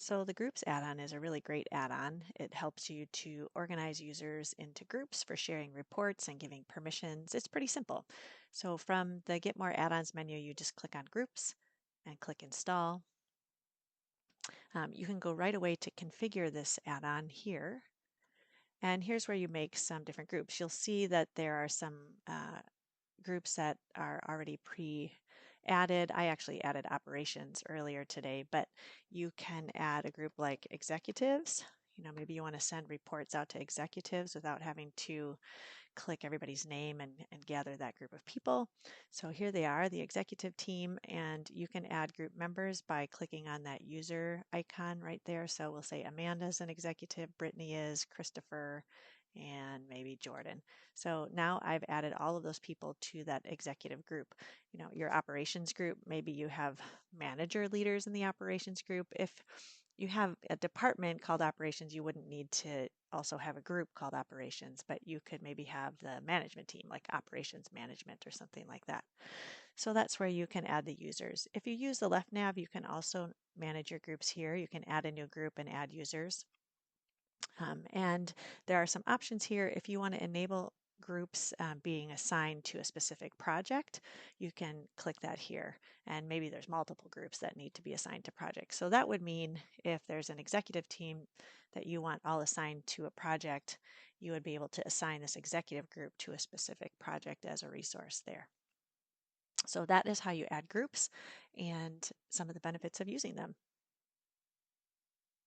So the Groups add-on is a really great add-on. It helps you to organize users into groups for sharing reports and giving permissions. It's pretty simple. So from the Get More Add-ons menu, you just click on Groups and click Install. You can go right away to configure this add-on here. And here's where you make some different groups. You'll see that there are some groups that are already pre-added. I actually added operations earlier today, but you can add a group like executives. Maybe you want to send reports out to executives without having to click everybody's name and gather that group of people. So here they are, the executive team, and you can add group members by clicking on that user icon right there. So we'll say Amanda's an executive, Brittany is, Christopher, and maybe Jordan. So now I've added all of those people to that executive group. Your operations group, maybe you have manager leaders in the operations group. If you have a department called operations, you wouldn't need to also have a group called operations, but you could maybe have the management team, like operations management or something like that. So that's where you can add the users. If you use the left nav, you can also manage your groups here. You can add a new group and add users. And there are some options here. If you want to enable groups being assigned to a specific project, you can click that here. And maybe there's multiple groups that need to be assigned to projects. So that would mean if there's an executive team that you want all assigned to a project, you would be able to assign this executive group to a specific project as a resource there. So that is how you add groups and some of the benefits of using them.